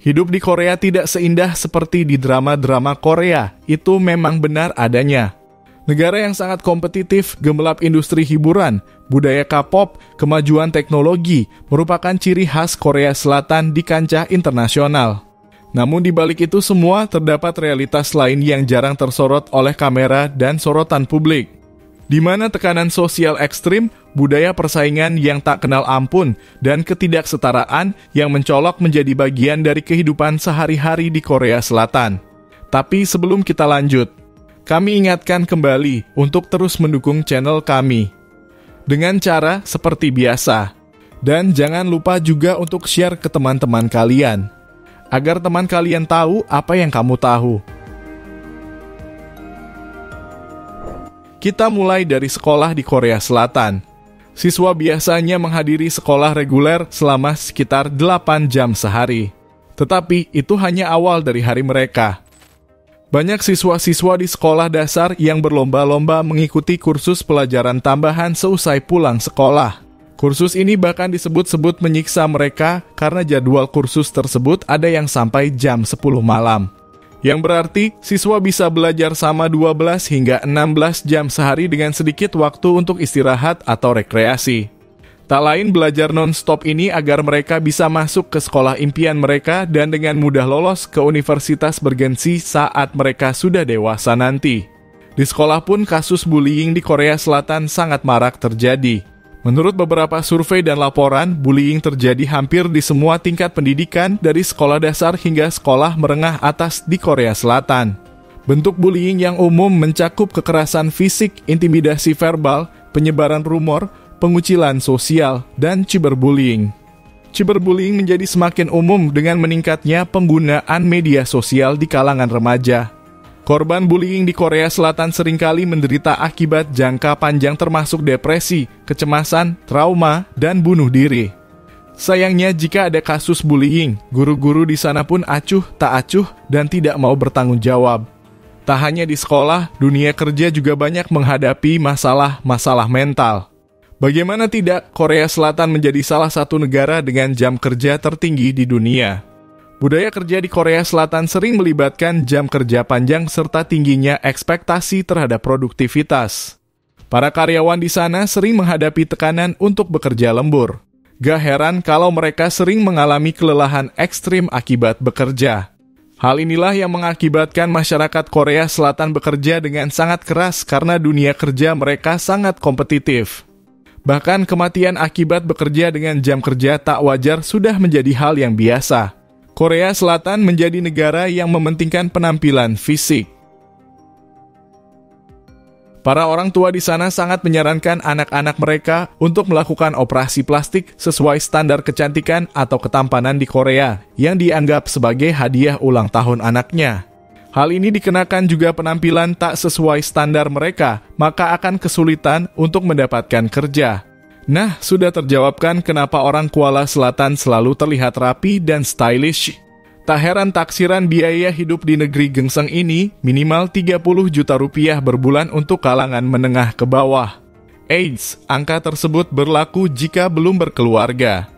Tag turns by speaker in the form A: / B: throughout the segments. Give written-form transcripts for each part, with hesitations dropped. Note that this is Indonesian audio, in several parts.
A: Hidup di Korea tidak seindah seperti di drama-drama Korea, itu memang benar adanya. Negara yang sangat kompetitif, gemerlap industri hiburan, budaya K-pop, kemajuan teknologi, merupakan ciri khas Korea Selatan di kancah internasional. Namun di balik itu semua terdapat realitas lain yang jarang tersorot oleh kamera dan sorotan publik. Di mana tekanan sosial ekstrim, budaya persaingan yang tak kenal ampun, dan ketidaksetaraan yang mencolok menjadi bagian dari kehidupan sehari-hari di Korea Selatan. Tapi sebelum kita lanjut, kami ingatkan kembali untuk terus mendukung channel kami dengan cara seperti biasa. Dan jangan lupa juga untuk share ke teman-teman kalian, agar teman kalian tahu apa yang kamu tahu. Kita mulai dari sekolah di Korea Selatan. Siswa biasanya menghadiri sekolah reguler selama sekitar 8 jam sehari. Tetapi itu hanya awal dari hari mereka. Banyak siswa-siswa di sekolah dasar yang berlomba-lomba mengikuti kursus pelajaran tambahan seusai pulang sekolah. Kursus ini bahkan disebut-sebut menyiksa mereka karena jadwal kursus tersebut ada yang sampai jam 10 malam. Yang berarti, siswa bisa belajar sama 12 hingga 16 jam sehari dengan sedikit waktu untuk istirahat atau rekreasi. Tak lain belajar non-stop ini agar mereka bisa masuk ke sekolah impian mereka dan dengan mudah lolos ke universitas bergensi saat mereka sudah dewasa nanti. Di sekolah pun kasus bullying di Korea Selatan sangat marak terjadi. Menurut beberapa survei dan laporan, bullying terjadi hampir di semua tingkat pendidikan dari sekolah dasar hingga sekolah menengah atas di Korea Selatan. Bentuk bullying yang umum mencakup kekerasan fisik, intimidasi verbal, penyebaran rumor, pengucilan sosial, dan cyberbullying. Cyberbullying menjadi semakin umum dengan meningkatnya penggunaan media sosial di kalangan remaja. Korban bullying di Korea Selatan seringkali menderita akibat jangka panjang termasuk depresi, kecemasan, trauma, dan bunuh diri. Sayangnya jika ada kasus bullying, guru-guru di sana pun acuh tak acuh dan tidak mau bertanggung jawab. Tak hanya di sekolah, dunia kerja juga banyak menghadapi masalah-masalah mental. Bagaimana tidak, Korea Selatan menjadi salah satu negara dengan jam kerja tertinggi di dunia. Budaya kerja di Korea Selatan sering melibatkan jam kerja panjang serta tingginya ekspektasi terhadap produktivitas. Para karyawan di sana sering menghadapi tekanan untuk bekerja lembur. Gak heran kalau mereka sering mengalami kelelahan ekstrim akibat bekerja. Hal inilah yang mengakibatkan masyarakat Korea Selatan bekerja dengan sangat keras karena dunia kerja mereka sangat kompetitif. Bahkan kematian akibat bekerja dengan jam kerja tak wajar sudah menjadi hal yang biasa. Korea Selatan menjadi negara yang mementingkan penampilan fisik. Para orang tua di sana sangat menyarankan anak-anak mereka untuk melakukan operasi plastik sesuai standar kecantikan atau ketampanan di Korea yang dianggap sebagai hadiah ulang tahun anaknya. Hal ini dikenakan juga penampilan tak sesuai standar mereka, maka akan kesulitan untuk mendapatkan kerja. Nah, sudah terjawabkan kenapa orang Kuala Selatan selalu terlihat rapi dan stylish. Tak heran taksiran biaya hidup di negeri gengseng ini minimal 30 juta rupiah berbulan untuk kalangan menengah ke bawah. Eits, angka tersebut berlaku jika belum berkeluarga.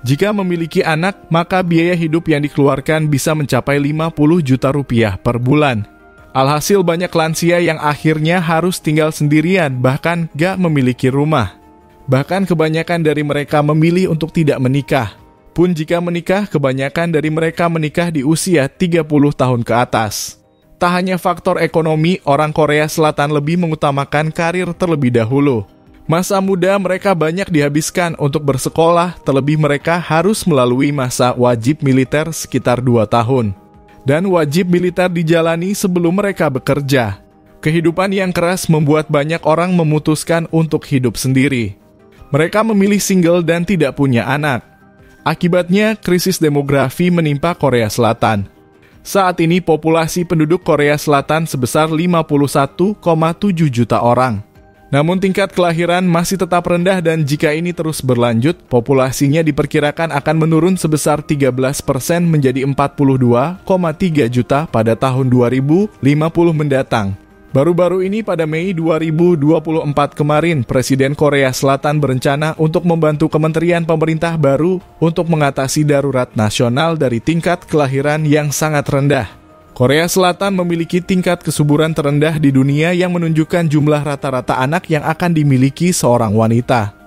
A: Jika memiliki anak, maka biaya hidup yang dikeluarkan bisa mencapai 50 juta rupiah per bulan. Alhasil banyak lansia yang akhirnya harus tinggal sendirian bahkan gak memiliki rumah. Bahkan kebanyakan dari mereka memilih untuk tidak menikah. Pun jika menikah, kebanyakan dari mereka menikah di usia 30 tahun ke atas. Tak hanya faktor ekonomi, orang Korea Selatan lebih mengutamakan karir terlebih dahulu. Masa muda mereka banyak dihabiskan untuk bersekolah, terlebih mereka harus melalui masa wajib militer sekitar 2 tahun. Dan wajib militer dijalani sebelum mereka bekerja. Kehidupan yang keras membuat banyak orang memutuskan untuk hidup sendiri. Mereka memilih single dan tidak punya anak. Akibatnya, krisis demografi menimpa Korea Selatan. Saat ini populasi penduduk Korea Selatan sebesar 51,7 juta orang. Namun tingkat kelahiran masih tetap rendah dan jika ini terus berlanjut, populasinya diperkirakan akan menurun sebesar 13% menjadi 42,3 juta pada tahun 2050 mendatang. Baru-baru ini pada Mei 2024 kemarin, Presiden Korea Selatan berencana untuk membantu kementerian pemerintah baru untuk mengatasi darurat nasional dari tingkat kelahiran yang sangat rendah. Korea Selatan memiliki tingkat kesuburan terendah di dunia yang menunjukkan jumlah rata-rata anak yang akan dimiliki seorang wanita.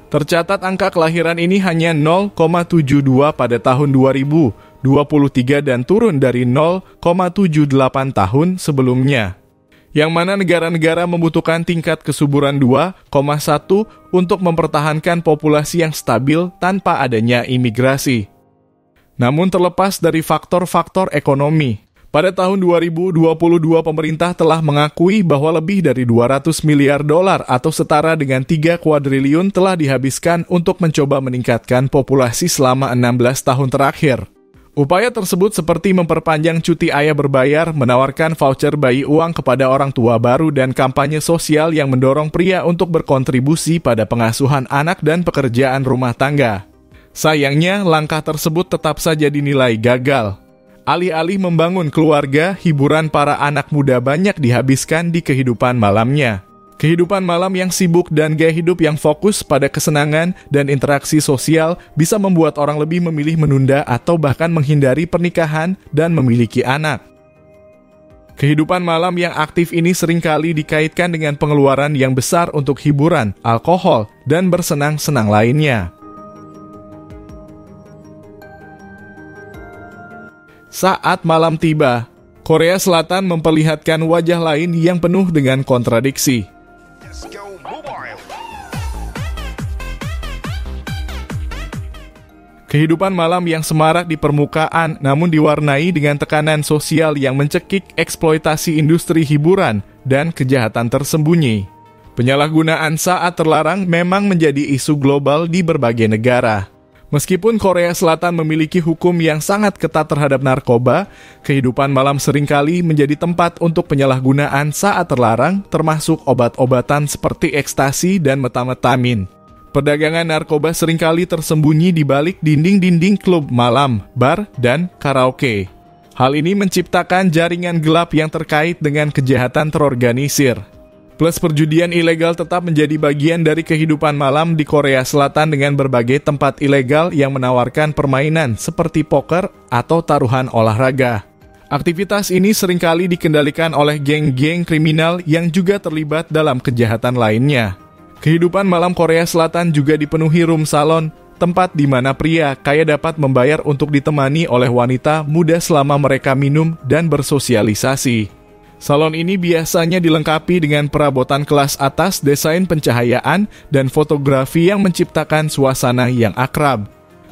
A: Tercatat angka kelahiran ini hanya 0,72 pada tahun 2023 dan turun dari 0,78 tahun sebelumnya. Yang mana negara-negara membutuhkan tingkat kesuburan 2,1 untuk mempertahankan populasi yang stabil tanpa adanya imigrasi. Namun terlepas dari faktor-faktor ekonomi, pada tahun 2022 pemerintah telah mengakui bahwa lebih dari 200 miliar dolar atau setara dengan 3 kuadriliun telah dihabiskan untuk mencoba meningkatkan populasi selama 16 tahun terakhir. Upaya tersebut seperti memperpanjang cuti ayah berbayar, menawarkan voucher bayi uang kepada orang tua baru, dan kampanye sosial yang mendorong pria untuk berkontribusi pada pengasuhan anak dan pekerjaan rumah tangga. Sayangnya, langkah tersebut tetap saja dinilai gagal. Alih-alih membangun keluarga, hiburan para anak muda banyak dihabiskan di kehidupan malamnya. Kehidupan malam yang sibuk dan gaya hidup yang fokus pada kesenangan dan interaksi sosial bisa membuat orang lebih memilih menunda atau bahkan menghindari pernikahan dan memiliki anak. Kehidupan malam yang aktif ini seringkali dikaitkan dengan pengeluaran yang besar untuk hiburan, alkohol, dan bersenang-senang lainnya. Saat malam tiba, Korea Selatan memperlihatkan wajah lain yang penuh dengan kontradiksi. Kehidupan malam yang semarak di permukaan namun diwarnai dengan tekanan sosial yang mencekik eksploitasi industri hiburan dan kejahatan tersembunyi. Penyalahgunaan saat terlarang memang menjadi isu global di berbagai negara. Meskipun Korea Selatan memiliki hukum yang sangat ketat terhadap narkoba, kehidupan malam seringkali menjadi tempat untuk penyalahgunaan saat terlarang, termasuk obat-obatan seperti ekstasi dan metamfetamin. Perdagangan narkoba seringkali tersembunyi di balik dinding-dinding klub malam, bar, dan karaoke. Hal ini menciptakan jaringan gelap yang terkait dengan kejahatan terorganisir. Plus perjudian ilegal tetap menjadi bagian dari kehidupan malam di Korea Selatan dengan berbagai tempat ilegal yang menawarkan permainan seperti poker atau taruhan olahraga. Aktivitas ini seringkali dikendalikan oleh geng-geng kriminal yang juga terlibat dalam kejahatan lainnya. Kehidupan malam Korea Selatan juga dipenuhi room salon, tempat di mana pria kaya dapat membayar untuk ditemani oleh wanita muda selama mereka minum dan bersosialisasi. Salon ini biasanya dilengkapi dengan perabotan kelas atas, desain pencahayaan, dan fotografi yang menciptakan suasana yang akrab.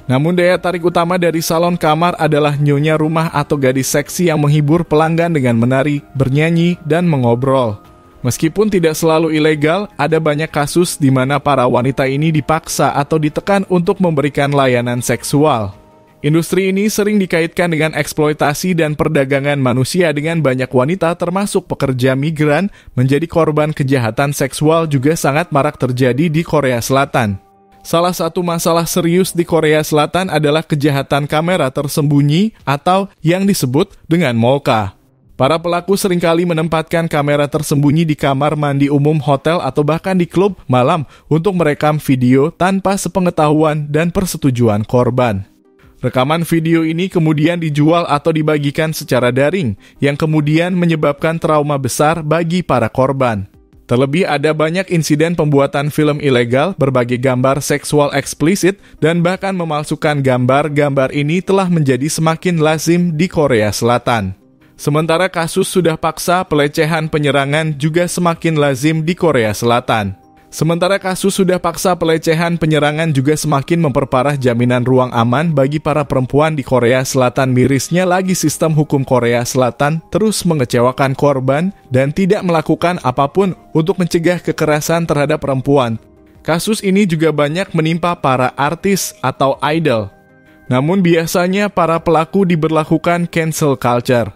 A: Namun daya tarik utama dari salon kamar adalah nyonya rumah atau gadis seksi yang menghibur pelanggan dengan menari, bernyanyi, dan mengobrol. Meskipun tidak selalu ilegal, ada banyak kasus di mana para wanita ini dipaksa atau ditekan untuk memberikan layanan seksual. Industri ini sering dikaitkan dengan eksploitasi dan perdagangan manusia dengan banyak wanita termasuk pekerja migran menjadi korban kejahatan seksual juga sangat marak terjadi di Korea Selatan. Salah satu masalah serius di Korea Selatan adalah kejahatan kamera tersembunyi atau yang disebut dengan molka. Para pelaku seringkali menempatkan kamera tersembunyi di kamar mandi umum hotel atau bahkan di klub malam untuk merekam video tanpa sepengetahuan dan persetujuan korban. Rekaman video ini kemudian dijual atau dibagikan secara daring, yang kemudian menyebabkan trauma besar bagi para korban. Terlebih ada banyak insiden pembuatan film ilegal, berbagai gambar seksual eksplisit, dan bahkan memalsukan gambar-gambar ini telah menjadi semakin lazim di Korea Selatan. Sementara kasus sudah paksa pelecehan penyerangan juga semakin lazim di Korea Selatan. Juga semakin memperparah jaminan ruang aman bagi para perempuan di Korea Selatan. Mirisnya lagi sistem hukum Korea Selatan terus mengecewakan korban dan tidak melakukan apapun untuk mencegah kekerasan terhadap perempuan. Kasus ini juga banyak menimpa para artis atau idol. Namun biasanya para pelaku diberlakukan cancel culture.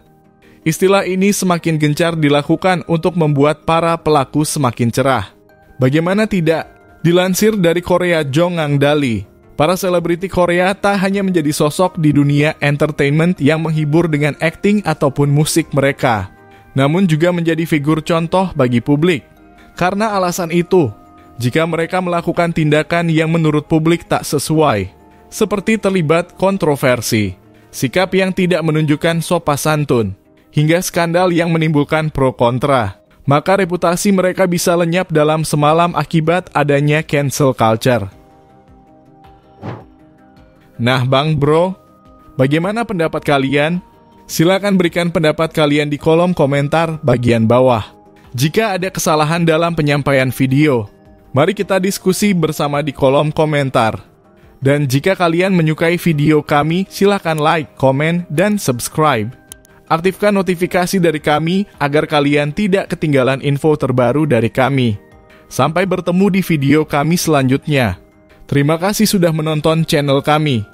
A: Istilah ini semakin gencar dilakukan untuk membuat para pelaku semakin cerah. Bagaimana tidak? Dilansir dari Korea Jongang Dali, Para selebriti Korea tak hanya menjadi sosok di dunia entertainment yang menghibur dengan akting ataupun musik mereka, namun juga menjadi figur contoh bagi publik. Karena alasan itu, jika mereka melakukan tindakan yang menurut publik tak sesuai, seperti terlibat kontroversi, sikap yang tidak menunjukkan sopan santun, hingga skandal yang menimbulkan pro kontra, maka reputasi mereka bisa lenyap dalam semalam akibat adanya cancel culture. Nah Bang Bro, bagaimana pendapat kalian? Silakan berikan pendapat kalian di kolom komentar bagian bawah. Jika ada kesalahan dalam penyampaian video, mari kita diskusi bersama di kolom komentar. Dan jika kalian menyukai video kami, silakan like, komen, dan subscribe. Aktifkan notifikasi dari kami agar kalian tidak ketinggalan info terbaru dari kami. Sampai bertemu di video kami selanjutnya. Terima kasih sudah menonton channel kami.